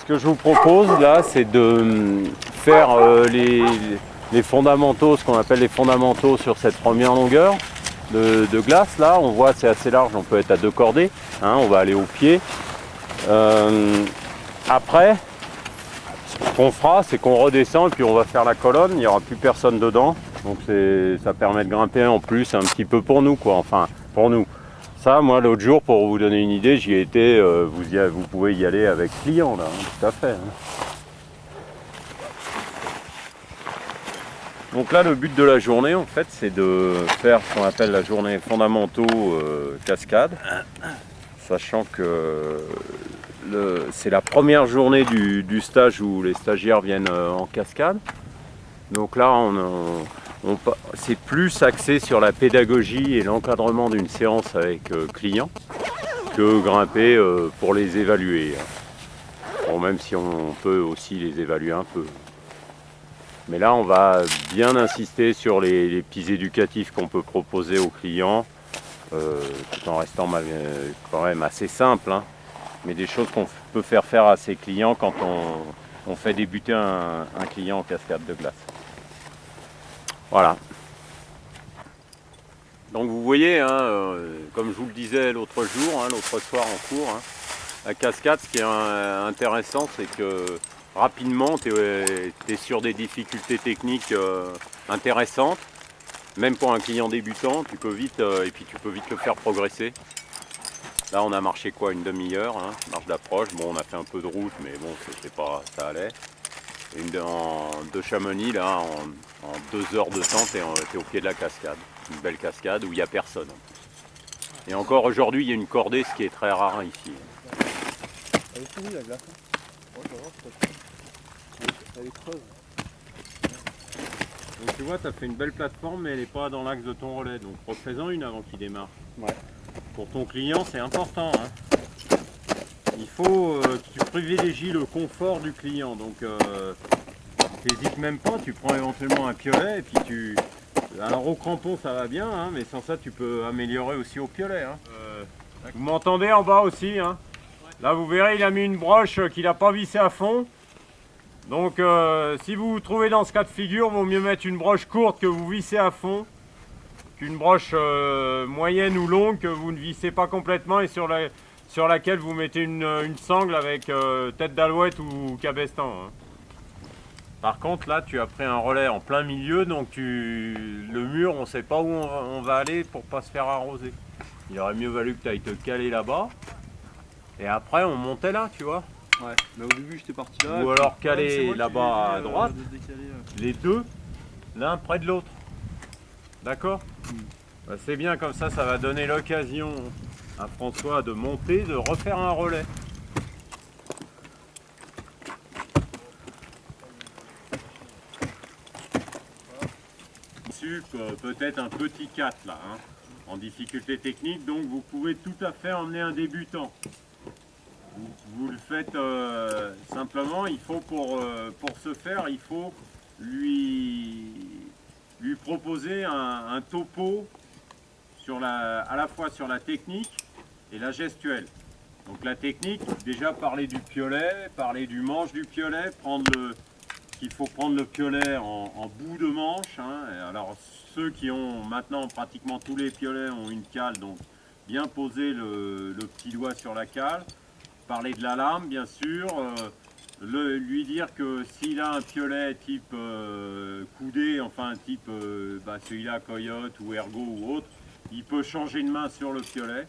que je vous propose là, c'est de faire les fondamentaux, ce qu'on appelle les fondamentaux sur cette première longueur de glace. Là, on voit c'est assez large, on peut être à 2 cordées. Hein, on va aller au pied. Après, ce qu'on fera, c'est qu'on redescend et puis on va faire la colonne. Il n'y aura plus personne dedans. Donc ça permet de grimper en plus un petit peu pour nous, quoi. Enfin, pour nous. Ça, moi, l'autre jour, pour vous donner une idée, j'y ai été. Vous pouvez y aller avec client, là, hein, tout à fait. Hein. Donc là, le but de la journée, en fait, c'est de faire ce qu'on appelle la journée fondamentaux cascade, sachant que c'est la première journée du stage où les stagiaires viennent en cascade. Donc là, c'est plus axé sur la pédagogie et l'encadrement d'une séance avec clients que grimper pour les évaluer. Bon, même si on peut aussi les évaluer un peu. Mais là, on va bien insister sur les petits éducatifs qu'on peut proposer aux clients, tout en restant quand même assez simple, hein, mais des choses qu'on peut faire à ses clients quand on fait débuter un client en cascade de glace. Voilà. Donc vous voyez, hein, comme je vous le disais l'autre jour, hein, l'autre soir en cours, hein, la cascade, ce qui est intéressant, c'est que rapidement, tu es sur des difficultés techniques intéressantes. Même pour un client débutant, tu peux vite et puis tu peux vite le faire progresser. Là, on a marché quoi, une demi-heure, hein, marche d'approche. Bon, on a fait un peu de route, mais bon, c'était pas, ça allait. De Chamonix, là, en 2 heures de temps, tu es au pied de la cascade. Une belle cascade où il n'y a personne. Et encore aujourd'hui, il y a une cordée, ce qui est très rare ici. Elle est pourrie la glace. Hein. Elle est creuse. Donc tu vois, tu as fait une belle plateforme, mais elle n'est pas dans l'axe de ton relais. Donc refais-en une avant qu'il démarre. Ouais. Pour ton client, c'est important. Hein. Il faut que tu privilégies le confort du client. Donc t'hésites même pas, tu prends éventuellement un piolet et puis alors au crampon ça va bien, hein, mais sans ça tu peux améliorer aussi au piolet. Hein. Vous m'entendez en bas aussi, hein. Là vous verrez, il a mis une broche qu'il n'a pas vissée à fond. Donc si vous vous trouvez dans ce cas de figure, il vaut mieux mettre une broche courte que vous vissez à fond qu'une broche moyenne ou longue que vous ne vissez pas complètement et sur laquelle vous mettez une sangle avec tête d'alouette ou cabestan. Hein. Par contre là tu as pris un relais en plein milieu, donc le mur on ne sait pas où on va aller pour pas se faire arroser. Il aurait mieux valu que tu ailles te caler là-bas et après on montait là, tu vois. Ouais, mais au début j'étais parti là. Ou alors caler là-bas à droite, décaler, les deux, l'un près de l'autre. D'accord. Bah, c'est bien, comme ça va donner l'occasion à François de monter, de refaire un relais. Sup, peut-être un petit 4 là, hein, en difficulté technique, donc vous pouvez tout à fait emmener un débutant. Vous le faites simplement, il faut pour ce faire, il faut lui proposer un topo à la fois sur la technique et la gestuelle. Donc la technique, déjà parler du piolet, parler du manche du piolet, qu'il faut prendre le piolet en bout de manche. Hein. Alors ceux qui ont maintenant pratiquement tous les piolets ont une cale, donc bien poser le petit doigt sur la cale. Parler de la lame bien sûr, lui dire que s'il a un piolet type coudé, enfin type celui-là Coyote ou Ergo ou autre, il peut changer de main sur le piolet.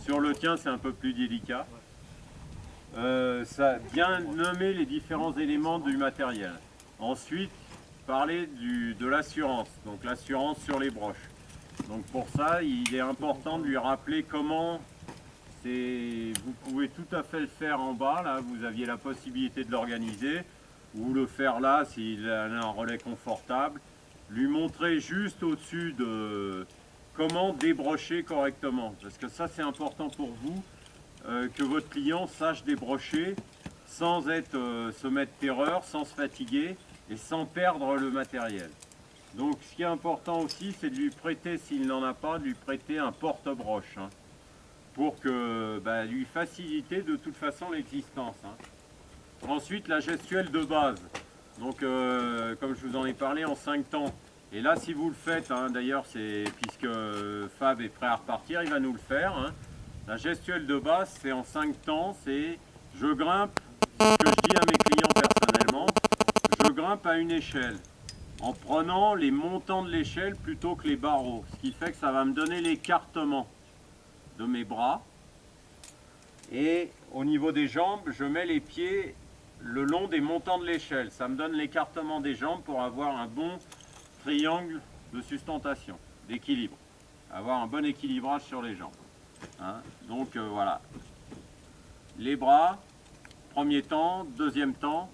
Sur le tien c'est un peu plus délicat. Bien nommer les différents éléments du matériel. Ensuite, parler de l'assurance, donc l'assurance sur les broches. Donc pour ça, il est important de lui rappeler comment, vous pouvez tout à fait le faire en bas, là vous aviez la possibilité de l'organiser, ou le faire là s'il a un relais confortable. Lui montrer juste au-dessus de comment débrocher correctement, parce que ça c'est important pour vous. Que votre client sache débrocher sans se mettre terreur, sans se fatiguer et sans perdre le matériel. Donc ce qui est important aussi, c'est de lui prêter, s'il n'en a pas, de lui prêter un porte-broche, hein, pour que lui faciliter de toute façon l'existence. Hein. Ensuite, la gestuelle de base. Donc, comme je vous en ai parlé, en 5 temps. Et là, si vous le faites, hein, d'ailleurs, puisque Fab est prêt à repartir, il va nous le faire. Hein. La gestuelle de base, c'est en 5 temps. C'est je grimpe, ce que je dis à mes clients personnellement, je grimpe à une échelle en prenant les montants de l'échelle plutôt que les barreaux. Ce qui fait que ça va me donner l'écartement de mes bras. Et au niveau des jambes, je mets les pieds le long des montants de l'échelle. Ça me donne l'écartement des jambes pour avoir un bon triangle de sustentation, d'équilibre. Avoir un bon équilibrage sur les jambes. Hein. Donc voilà. Les bras, premier temps, deuxième temps,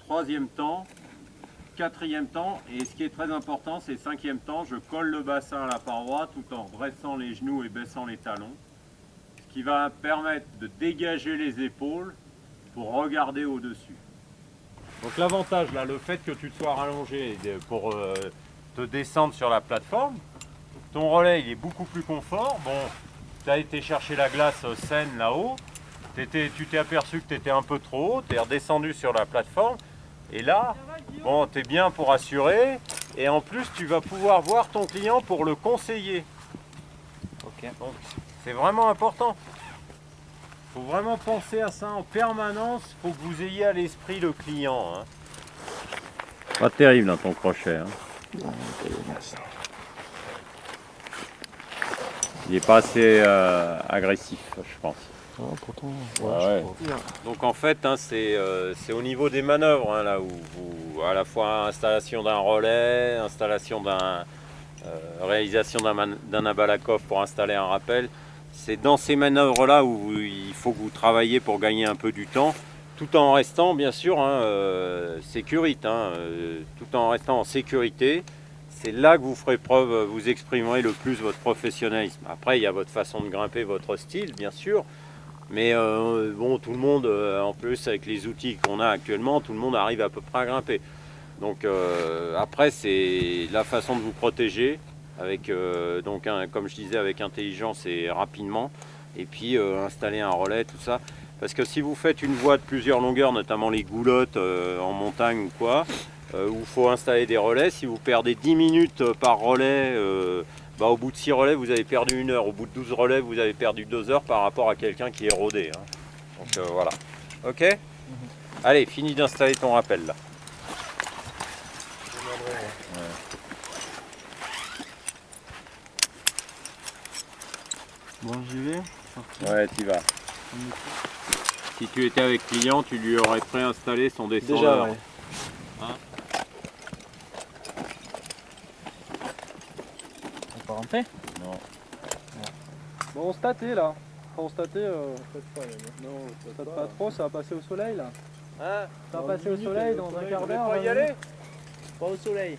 troisième temps, quatrième temps. Et ce qui est très important, c'est cinquième temps. Je colle le bassin à la paroi tout en dressant les genoux et baissant les talons. Ce qui va permettre de dégager les épaules pour regarder au-dessus. Donc l'avantage là, le fait que tu te sois rallongé pour te descendre sur la plateforme, ton relais il est beaucoup plus confort. Bon, tu as été chercher la glace saine là-haut, tu t'es aperçu que tu étais un peu trop haut, tu es redescendu sur la plateforme et là, bon, tu es bien pour assurer et en plus tu vas pouvoir voir ton client pour le conseiller. Ok. Donc c'est vraiment important. Il faut vraiment penser à ça en permanence, il faut que vous ayez à l'esprit le client. Hein. Pas terrible hein, ton crochet. Hein. Il n'est pas assez agressif, je pense. Ah, pourtant, Ouais. Donc en fait, hein, c'est au niveau des manœuvres, hein, là où vous, à la fois installation d'un relais, réalisation d'un Abalakov pour installer un rappel. C'est dans ces manœuvres-là où il faut que vous travaillez pour gagner un peu du temps, tout en restant bien sûr tout en restant en sécurité. C'est là que vous ferez preuve, vous exprimerez le plus votre professionnalisme. Après, il y a votre façon de grimper, votre style, bien sûr. Mais bon, tout le monde, en plus avec les outils qu'on a actuellement, tout le monde arrive à peu près à grimper. Donc après, c'est la façon de vous protéger. Avec comme je disais, avec intelligence et rapidement, et puis installer un relais, tout ça. Parce que si vous faites une voie de plusieurs longueurs, notamment les goulottes en montagne ou quoi, où il faut installer des relais, si vous perdez 10 minutes par relais, au bout de 6 relais, vous avez perdu 1 heure. Au bout de 12 relais, vous avez perdu 2 heures par rapport à quelqu'un qui est rodé. Hein. Donc voilà. Ok. Allez, fini d'installer ton rappel là. Bon, j'y vais. Ouais, t'y vas. Si tu étais avec client, tu lui aurais préinstallé son descendeur. Déjà, ouais. Hein? On peut rentrer? Non. Bon, on se tâtait là. Enfin, on se tâtait, faites pas là. Non, faites pas trop, ça va passer au soleil là. Hein? Ça va passer au soleil dans un quart d'heure. Pas y aller? Pas au soleil.